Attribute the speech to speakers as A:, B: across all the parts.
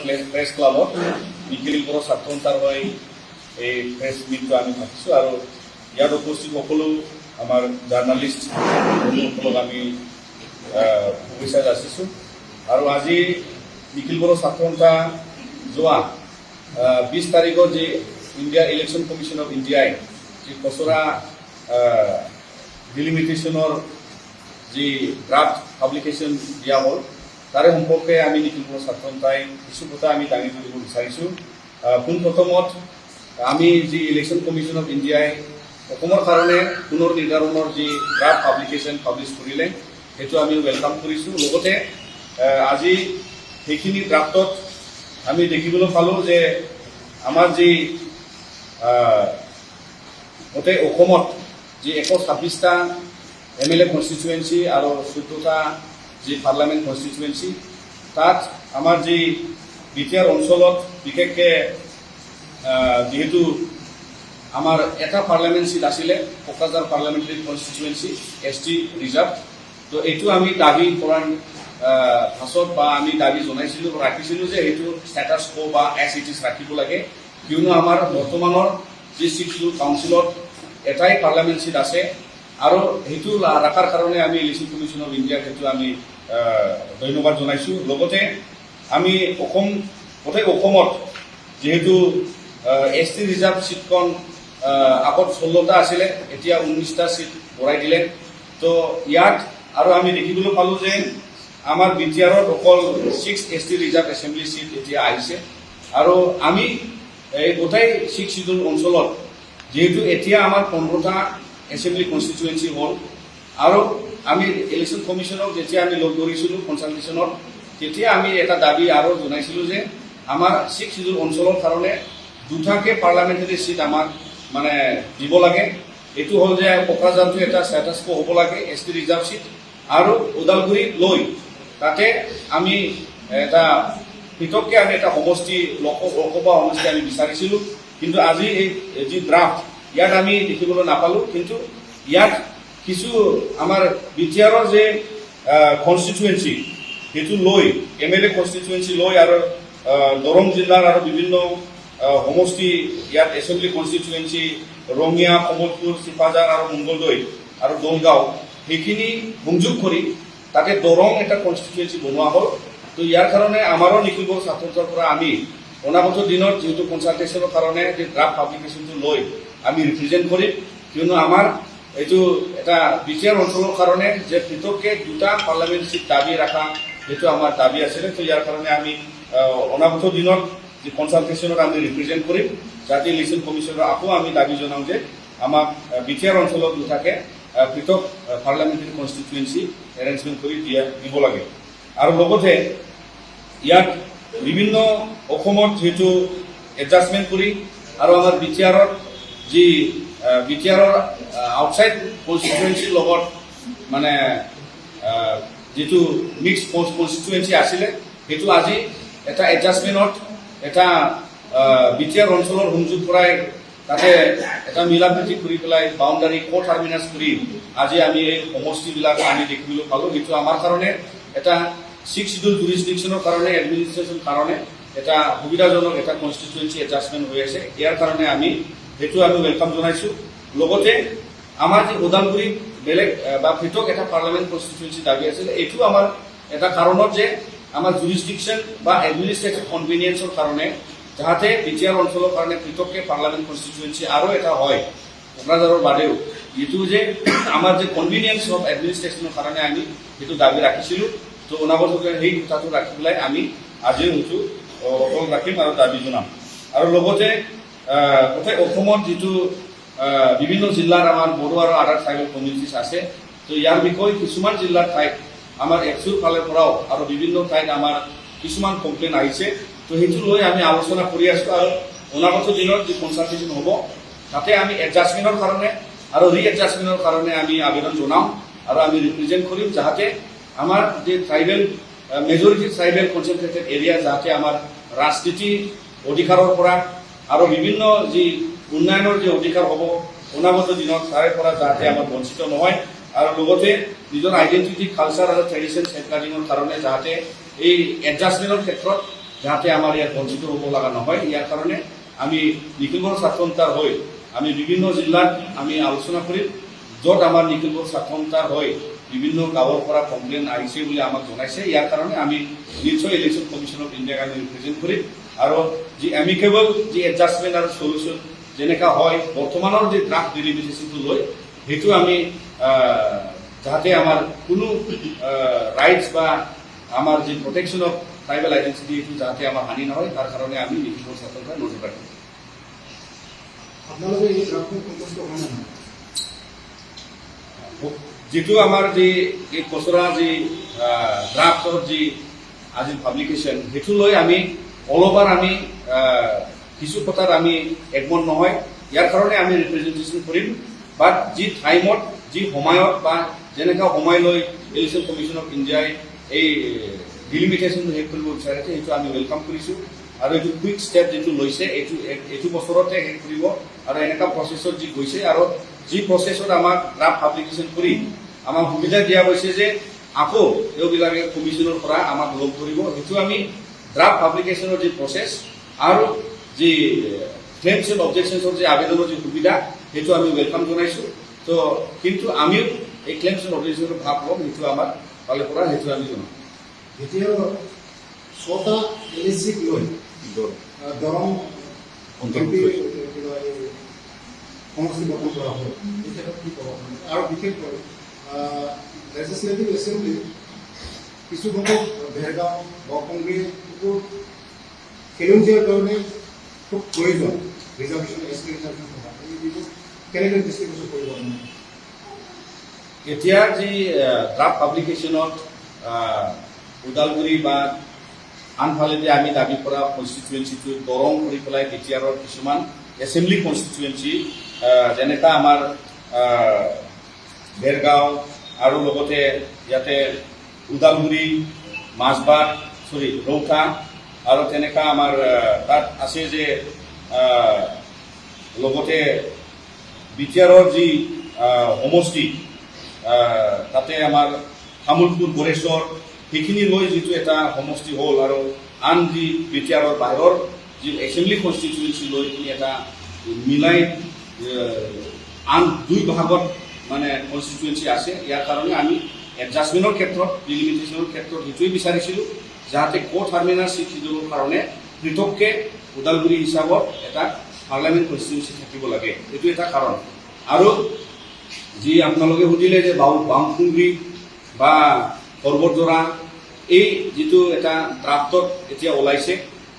A: Press ক্লাবত নিখিলপুৰৰ ছাত্ৰ সন্থাৰ হৈ এই প্ৰেছ মিটটো আমি পাতিছোঁ আৰু ইয়াত উপস্থিত সকলো আমাৰ জাৰ্ণালিষ্ট বন্ধুসকলক আমি শুভেচ্ছা যাচিছোঁ আৰু আজি নিখিলপুৰৰ ছাত্ৰ সন্থা যোৱা 20 তাৰিখত যি ইণ্ডিয়া ইলেকশ্যন কমিশ্যন অফ ইণ্ডিয়াই যি খচৰা ডিলিমিটেশ্যনৰ যি ড্ৰাফ্ট পাব্লিকেশ্যন দিয়া হ'ল তাৰে সম্পৰ্কে আমি নিখিলপুৰৰ ছাত্ৰ সন্থাই কিছু কথা আমি দাঙি ধৰিব বিচাৰিছোঁ। পোনপ্ৰথমত আমি যি ইলেকশ্যন কমিশ্যন অফ ইণ্ডিয়াই অসমৰ কাৰণে পুনৰ নিৰ্ধাৰণৰ যি ড্ৰাফ্ট পাব্লিকেশ্যন পাব্লিছ কৰিলে সেইটো আমি ৱেলকাম কৰিছোঁ। লগতে আজি সেইখিনি ড্ৰাফ্টত আমি দেখিবলৈ পালোঁ যে আমাৰ যি গোটেই অসমত যি 126টা MLA কনষ্টিটুৱেঞ্চি আৰু 14টা যি পাৰ্লামেণ্ট কনষ্টিটুৱেঞ্চি তাত আমাৰ যি বিটিআৰ অঞ্চলত বিশেষকৈ যিহেতু আমাৰ এটা পাৰ্লামেণ্ট চিট আছিলে কোকৰাঝাৰ পাৰ্লামেণ্টাৰী কনষ্টিটুৱেঞ্চি ST ৰিজাৰ্ভ, তো এইটো আমি দাবী কৰাৰ পাছত বা আমি দাবী জনাইছিলোঁ ৰাখিছিলোঁ যে এইটো ষ্টেটাছ কো বা as it is ৰাখিব লাগে, কিয়নো আমাৰ বৰ্তমানৰ যি চিটটো কাউন্সিলত এটাই পাৰ্লামেণ্ট চিট আছে আৰু সেইটো ৰখাৰ কাৰণে আমি ইলেকশ্যন কমিশ্যন অফ ইণ্ডিয়াক সেইটো আমি ধন্যবাদ জনাইছোঁ। লগতে আমি গোটেই অসমত যিহেতু ST ৰিজাৰ্ভ চিটখন আগত 16টা আছিলে, এতিয়া 19টা চিট বঢ়াই দিলে, তো ইয়াত আৰু আমি দেখিবলৈ পালোঁ যে আমাৰ বিটিআৰত অকল 6 ST ৰিজাৰ্ভ এছেম্বলি চিট এতিয়া আহিছে আৰু আমি এই গোটেই 6 চিটৰ অঞ্চলত যিহেতু এতিয়া আমাৰ 15টা এছেম্বলি কনষ্টিটুৱেঞ্চি হ'ল আৰু আমি ইলেকশ্যন কমিশ্যনক যেতিয়া আমি লগ ধৰিছিলোঁ কনচালটেশ্যনত তেতিয়া আমি এটা দাবী আৰু জনাইছিলোঁ যে আমাৰ 6 চিটৰ অঞ্চলৰ কাৰণে দুটাকৈ পাৰ্লামেণ্টাৰী চিট আমাক মানে দিব লাগে। এইটো হ'ল যে কোকৰাঝাৰটো এটা ষ্টেটাছ কো হ'ব লাগে ST ৰিজাৰ্ভ চিট আৰু ওদালগুৰিত লৈ তাতে আমি এটা পৃথককৈ আমি এটা সমষ্টি লোকসভা সমষ্টি আমি বিচাৰিছিলোঁ, কিন্তু আজি এই যি ড্ৰাফ্ট ইয়াত আমি দেখিবলৈ নাপালোঁ। কিন্তু ইয়াত কিছু আমাৰ বিটিআৰৰ যে কনষ্টিটুৱেঞ্চি সেইটো লৈ MLA কনষ্টিটুৱেঞ্চি লৈ আৰু দৰং জিলাৰ আৰু বিভিন্ন সমষ্টি ইয়াত এছেম্বলি কনষ্টিটুৱেঞ্চি ৰঙিয়া, কমলপুৰ, চিপাঝাৰ আৰু মংগলদৈ আৰু দলগাঁও সেইখিনি সংযোগ কৰি তাতে দৰং এটা কনষ্টিটুৱেঞ্চি বনোৱা হ'ল। তো ইয়াৰ কাৰণে আমাৰো নিখিলপুৰ ছাত্ৰ সন্থাৰ পৰা আমি অনাগত দিনত যিহেতু কনচালটেশ্যনৰ কাৰণে যে ড্ৰাফ্ট পাব্লিকেশ্যনটো লৈ আমি ৰিপ্ৰেজেণ্ট কৰিম, কিয়নো আমাৰ এইটো এটা বিটিআৰ অঞ্চলৰ কাৰণে যে পৃথককৈ দুটা পাৰ্লামেণ্ট চিট দাবী ৰখা সেইটো আমাৰ দাবী আছিলে। তো ইয়াৰ কাৰণে আমি অনাগত দিনত যে কনচালটেশ্যনত আমি ৰিপ্ৰেজেণ্ট কৰিম, যাতে ইলেকশ্যন কমিশ্যনৰ আকৌ আমি দাবী জনাওঁ যে আমাক বিটিআৰ অঞ্চলত দুটাকৈ পৃথক পাৰ্লামেণ্টাৰী কনষ্টিটুৱেঞ্চি এৰেঞ্জমেণ্ট কৰি দিব লাগে। আৰু লগতে ইয়াত বিভিন্ন অসমত যিহেতু এডজাষ্টমেণ্ট কৰি আৰু আমাৰ বিটিআৰৰ যি বিটিআৰৰ আউটছাইড কনষ্টিটুৱেঞ্চিৰ লগত মানে যিটো মিক্স কনষ্টিটুৱেঞ্চি আছিলে সেইটো আজি এটা এডজাষ্টমেণ্টত এটা বিটিআৰ অঞ্চলৰ সংযোগ কৰাই তাতে এটা মিলা প্ৰীতি কৰি পেলাই বাউণ্ডাৰী কো টাৰ্মিনাছ কৰি আজি আমি এই সমষ্টিবিলাক আমি দেখিবলৈ পালোঁ। সেইটো আমাৰ কাৰণে এটা 6 চিডুল জুৰিছডিকশ্যনৰ কাৰণে এডমিনিষ্ট্ৰেশ্যন কাৰণে এটা সুবিধাজনক এটা কনষ্টিটুৱেঞ্চি এডজাষ্টমেণ্ট হৈ আছে, ইয়াৰ কাৰণে আমি সেইটো আমি ৱেলকাম জনাইছোঁ। লগতে আমাৰ যি ওদালগুৰিত বেলেগ বা পৃথক এটা পাৰ্লামেণ্ট কনষ্টিটুৱেঞ্চি দাবী আছিল, এইটো আমাৰ এটা কাৰণত যে আমাৰ জুৰিছডিকশ্যন বা এডমিনিষ্ট্ৰেটিভ কনভিনিয়েঞ্চৰ কাৰণে যাতে বিটিআৰ অঞ্চলৰ কাৰণে পৃথককৈ পাৰ্লামেণ্ট কনষ্টিটুৱেঞ্চি আৰু এটা হয় কোকৰাঝাৰৰ বাদেও, যিটো যে আমাৰ যে কনভিনিয়েঞ্চ অফ এডমিনিষ্ট্ৰেশ্যনৰ কাৰণে আমি সেইটো দাবী ৰাখিছিলোঁ। তো অনাগত সেই কথাটো ৰাখি পেলাই আমি আজিও সেইটো অকল ৰাখিম আৰু দাবী জনাম। আৰু লগতে গোটেই অসমত যিটো বিভিন্ন জিলাৰ আমাৰ বড়ো আৰু আদাৰ ট্ৰাইবেল কমিউনিটিছ আছে, তো ইয়াৰ বিষয়ে কিছুমান জিলাৰ ঠাইত আমাৰ ABSUৰ ফালৰ পৰাও আৰু বিভিন্ন ঠাইত আমাৰ কিছুমান কমপ্লেইন আহিছে। তো সেইটো লৈ আমি আলোচনা কৰি আছোঁ আৰু অনাগত দিনত যি কনচালটেশ্যন হ'ব তাতে আমি এডজাষ্টমেণ্টৰ কাৰণে আৰু ৰিএডজাষ্টমেণ্টৰ কাৰণে আমি আবেদন জনাম আৰু আমি ৰিপ্ৰেজেণ্ট কৰিম, যাতে আমাৰ যে tribal majority tribal concentrated area যাতে আমাৰ ৰাজনীতি অধিকাৰৰ পৰা আৰু বিভিন্ন যি উন্নয়নৰ যে অধিকাৰ হ'ব অনাগত দিনত তাৰে পৰা যাতে আমাৰ বঞ্চিত নহয় আৰু লগতে নিজৰ আইডেণ্টিটি কালচাৰ আৰু ট্ৰেডিশ্যন চেফগাৰ্ডিঙৰ কাৰণে যাতে এই এডজাষ্টমেণ্টৰ ক্ষেত্ৰত যাতে আমাৰ ইয়াত বঞ্চিত হ'ব লগা নহয়। ইয়াৰ কাৰণে আমি নিখিলগড় ছাত্ৰ সন্থাৰ হৈ আমি বিভিন্ন জিলাত আমি আলোচনা কৰিম, য'ত আমাৰ নিখিলগড় ছাত্ৰ সন্থাৰ হৈ বিভিন্ন গাঁৱৰ পৰা কমপ্লেইন আহিছে বুলি আমাক জনাইছে। ইয়াৰ কাৰণে আমি নিশ্চয় ইলেকশ্যন কমিশ্যন অফ ইণ্ডিয়াক আমি ৰিপ্ৰেজেণ্ট কৰিম আৰু যি এমিকেবল যি এডজাষ্টমেণ্ট আৰু চলিউশ্যন যেনেকুৱা হয় বৰ্তমানৰ যি ড্ৰাফ্ট ডিলিমিটেশ্যনটো লৈ সেইটো আমি যাতে আমাৰ কোনো ৰাইটছ বা আমাৰ যি প্ৰটেকশ্যন অফ ট্ৰাইবেল আইডেণ্টিটি এইটো যাতে আমাৰ হানি নহয়, তাৰ কাৰণে আমি নিখিলগড় ছাত্ৰ সন্থাই নজৰ ৰাখিম।
B: আপোনালোকে এই ড্ৰাফ্টখন সন্তুষ্ট হোৱা নাই?
A: যিটো আমাৰ যি এই খচৰা যি ড্ৰাফ্টৰ যি আজি পাব্লিকেশ্যন সেইটো লৈ আমি অল অভাৰ আমি কিছু কথাত আমি একমত নহয়। ইয়াৰ কাৰণে আমি ৰিপ্ৰেজেণ্টেশ্যন কৰিম, বাট যি টাইমত যি সময়ত বা যেনেকুৱা সময় লৈ ইলেকশ্যন কমিশ্যন অফ ইণ্ডিয়াই এই ডিলিমিটেশ্যনটো শেষ কৰিব বিচাৰিছে সেইটো আমি ৱেলকাম কৰিছোঁ আৰু এইটো কুইক ষ্টেপ যিটো লৈছে এইটো বছৰতে শেষ কৰিব আৰু এনেকুৱা প্ৰচেছত যি গৈছে আৰু যি প্ৰচেছত আমাক ড্ৰাফ্ট পাব্লিকেশ্যন কৰি আমাক সুবিধা দিয়া হৈছে যে আকৌ এইবিলাকে কমিশ্যনৰ পৰা আমাক লগ ধৰিব, সেইটো আমি ড্ৰাফ্ট পাব্লিকেশ্যনৰ যি প্ৰচেছ আৰু যি ক্লেইমছ এণ্ড অবজেকশ্যনছৰ যি আবেদনৰ যি সুবিধা সেইটো আমি ৱেলকাম জনাইছোঁ। তো কিন্তু আমিও এই ক্লেইমছ এণ্ড অবজেকশ্যনৰ ভাগ ল'ম, সেইটো আমাৰ ফালৰ পৰা সেইটো আমি জনাম।
B: এতিয়া 6টা LSC-ক লৈ দৰং সমষ্টি গঠন কৰা হ'ল, এই ক্ষেত্ৰত কি ক'ব আৰু বিশেষকৈ লেজিছলেটিভ এছেম্বলি কিছু সংখ্যক ভেৰগাঁও বৰকংগ্ৰী খেলুৱৈৰ কাৰণে খুব প্ৰয়োজন ৰিজাৰ্ভেশ্যন এছটি ৰিজাৰ্ভেশ্যন থকা এইবোৰ কেনেকৈ ডিষ্ট্ৰিবিউশ্যন কৰিব?
A: এতিয়া যি ড্ৰাফ্ট পাব্লিকেশ্যনত ওদালগুৰি বা আনফালেদি আমি দাবী কৰা কনষ্টিটুৱেঞ্চিটো দৰং কৰি পেলাই বিটিআৰৰ কিছুমান এছেম্বলি কনষ্টিটুৱেঞ্চি যেনেকা আমাৰ ভেৰগাঁও আৰু লগতে ইয়াতে ওদালগুৰি মাজবাট ৰৌতা আৰু তেনেকা আমাৰ তাত আছে যে লগতে বিটিআৰৰ যি সমষ্টি তাতে আমাৰ তামোলপুৰ গড়েশ্বৰ সেইখিনি লৈ যিটো এটা সমষ্টি হ'ল আৰু আন যি বিটিআৰৰ বাহিৰৰ যি এছেম্বলি কনষ্টিটুৱেঞ্চি লৈ কিনি এটা মিলাই আন দুই ভাগত মানে কনষ্টিটুৱেঞ্চি আছে। ইয়াৰ কাৰণে আমি এডজাষ্টমেণ্টৰ ক্ষেত্ৰত ডিলিমিটেশ্যনৰ ক্ষেত্ৰত সেইটোৱে বিচাৰিছিলোঁ যাতে টাৰ্মিনাল চিট শিডিউলৰ কাৰণে পৃথককৈ ওদালগুৰি হিচাপত এটা পাৰ্লামেণ্ট কনষ্টিটুৱেঞ্চি থাকিব লাগে, এইটো এটা কাৰণ। আৰু যি আপোনালোকে সুধিলে যে বামখুংগ্ৰী বা পৰ্বতজোৰা এই যিটো এটা ড্ৰাফ্টত এতিয়া ওলাইছে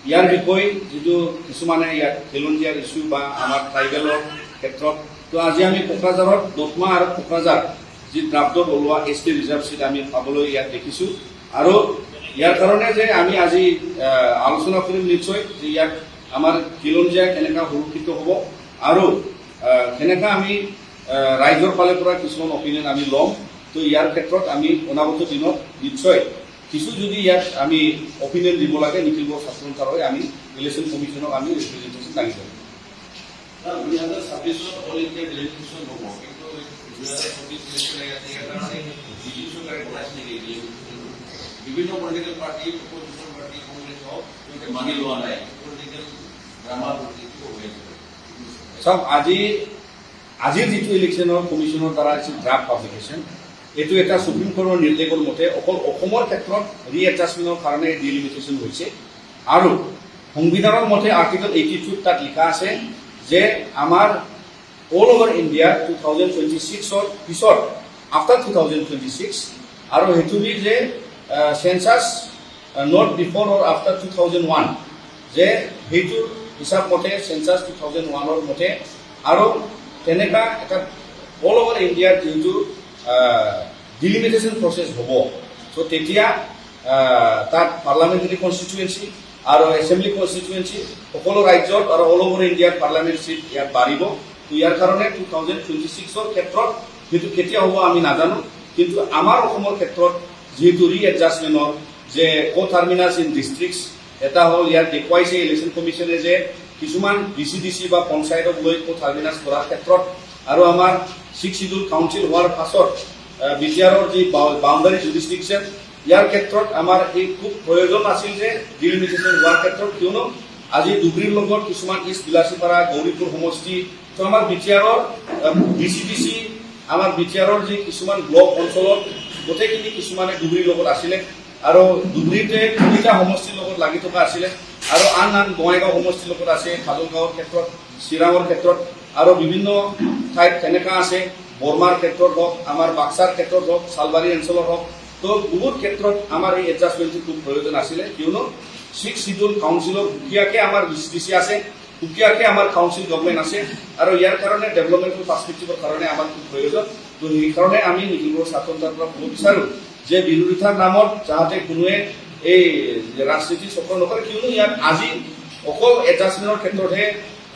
A: ইয়াৰ বিষয়ে যিটো কিছুমানে ইয়াত খিলঞ্জীয়াৰ ইছ্যু বা আমাৰ ট্ৰাইবেলৰ ক্ষেত্ৰত, তো আজি আমি কোকৰাঝাৰত দতমা আৰু কোকৰাঝাৰ যি ড্ৰাফ্টত ওলোৱা এছটি ৰিজাৰ্ভ চিট আমি পাবলৈ ইয়াত দেখিছোঁ আৰু ইয়াৰ কাৰণে যে আমি আজি আলোচনা কৰিম নিশ্চয় যে ইয়াত আমাৰ খিলঞ্জীয়া কেনেকুৱা সুৰক্ষিত হ'ব আৰু কেনেকুৱা আমি ৰাইজৰ ফালৰ পৰা কিছুমান অপিনিয়ন আমি ল'ম। তো ইয়াৰ ক্ষেত্ৰত আমি অনাগত দিনত নিশ্চয় কিছু যদি ইয়াত আমি অপিনিয়ন দিব লাগে নিখিলগড় ছাত্ৰ সন্থাৰ হৈ আমি ইলেকশ্যন কমিশ্যনক আমি ৰিপ্ৰেজেণ্টেশ্যন দাঙি ধৰিম।
C: 2026 অল ইণ্ডিয়া ডেলিগেশ্যন হ'ব, কিন্তু 2024 বিভিন্ন political party opposition party Congress হওক মানি লোৱা নাই পলিটিকেল ড্ৰামা
A: চাওক আজিৰ যিটো ইলেকশ্যনৰ কমিশ্যনৰ দ্বাৰা যি ড্ৰাফ্ট পাব্লিকেশ্যন এইটো এটা সুপ্ৰিম কোৰ্টৰ নিৰ্দেশৰ মতে অকল অসমৰ ক্ষেত্ৰত ৰিএডজাষ্টমেণ্টৰ কাৰণে ডিলিমিটেশ্যন হৈছে আৰু সংবিধানৰ মতে আৰ্টিকল 82 তাত লিখা আছে যে আমাৰ অল অভাৰ ইণ্ডিয়া 2026ৰ পিছত আফটাৰ 2026 আৰু সেইটো যে সেন্সাছ নট বিফৰ অৰ আফটাৰ 2001 যে সেইটো হিচাপ মতে সেন্সাছ 2001ৰ মতে আৰু তেনেকা এটা অল অভাৰ ইণ্ডিয়াৰ যিটো ডিলিমিটেশ্যন প্ৰচেছ হ'ব। চ' তেতিয়া তাত পাৰ্লামেণ্টাৰী কনষ্টিটুৱেঞ্চি আৰু এছেম্বলি কনষ্টিটুৱেঞ্চি সকলো ৰাজ্যত আৰু অল অভাৰ ইণ্ডিয়াৰ পাৰ্লামেণ্ট চিট ইয়াত বাঢ়িব। তো ইয়াৰ কাৰণে 2026ৰ ক্ষেত্ৰত সেইটো কেতিয়া হ'ব আমি নাজানো, কিন্তু আমাৰ অসমৰ ক্ষেত্ৰত যিহেতু ৰিএডজাষ্টমেণ্টৰ যে টাৰ্মিনাছ ইন ডিষ্ট্ৰিক্টছ এটা হ'ল ইয়াত দেখুৱাইছে ইলেকশ্যন কমিশ্যনে যে কিছুমান ডিচি বা পঞ্চায়তক লৈ টাৰ্মিনাছ কৰাৰ ক্ষেত্ৰত আৰু আমাৰ 6 শিডিউল কাউন্সিল হোৱাৰ পাছত বিটিআৰৰ যি বাউণ্ডাৰী জুৰিষ্টিকশ্যন ইয়াৰ ক্ষেত্ৰত আমাৰ এই খুব প্ৰয়োজন আছিল যে ডিলিমিটেশ্যন হোৱাৰ ক্ষেত্ৰত, কিয়নো আজি ধুবুৰীৰ লগত কিছুমান ইষ্ট বিলাসীপাৰা গৌৰীপুৰ সমষ্টি তো আমাৰ বিটিআৰৰ BCDC আমাৰ বিটিআৰৰ যি কিছুমান ব্লক অঞ্চলত গোটেইখিনি কিছুমানে ধুবুৰীৰ লগত আছিলে আৰু ধুবুৰীতে তিনিটা সমষ্টিৰ লগত লাগি থকা আছিলে আৰু আন বঙাইগাঁও সমষ্টিৰ লগত আছে, খাজলগাঁৱৰ ক্ষেত্ৰত, চিৰাঙৰ ক্ষেত্ৰত আৰু বিভিন্ন ঠাইত তেনেকুৱা আছে, বৰমাৰ ক্ষেত্ৰত হওক, আমাৰ বাক্সাৰ ক্ষেত্ৰত হওক, চালবাৰী অঞ্চলৰ হওক। তো বহুত ক্ষেত্ৰত আমাৰ এই এডজাষ্টমেণ্টটো খুব প্ৰয়োজন আছিলে, কিয়নো 6 শিডিউল কাউন্সিলৰ সুকীয়াকৈ আমাৰ BCDC আছে, সুকীয়াকৈ আমাৰ কাউন্সিল গভৰ্ণমেণ্ট আছে আৰু ইয়াৰ কাৰণে ডেভেলপমেণ্টেল পাৰ্সপেক্টিভৰ কাৰণে আমাৰ খুব প্ৰয়োজন। তো সেইকাৰণে আমি নিখিলপুৰৰ ছাত্ৰৰ পৰা ক'ব বিচাৰোঁ যে বিৰোধিতাৰ নামত যাতে কোনোৱে এই ৰাজনীতি চক্ৰ নকৰে, কিয়নো ইয়াত আজি অকল এডজাষ্টমেণ্টৰ ক্ষেত্ৰতহে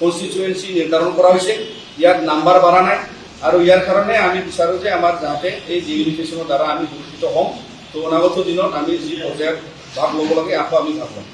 A: কনষ্টিটুৱেঞ্চি নিৰ্ধাৰণ কৰা হৈছে, ইয়াত নাম্বাৰ বাঢ়া নাই আৰু ইয়াৰ কাৰণে আমি বিচাৰোঁ যে আমাৰ যাতে এই ডিলিমিটেশ্যনৰ দ্বাৰা আমি সুৰক্ষিত হ'ম। তো অনাগত দিনত আমি যি পৰ্যায়ত ভাগ ল'ব লাগে আকৌ আমি ভাগ ল'ম।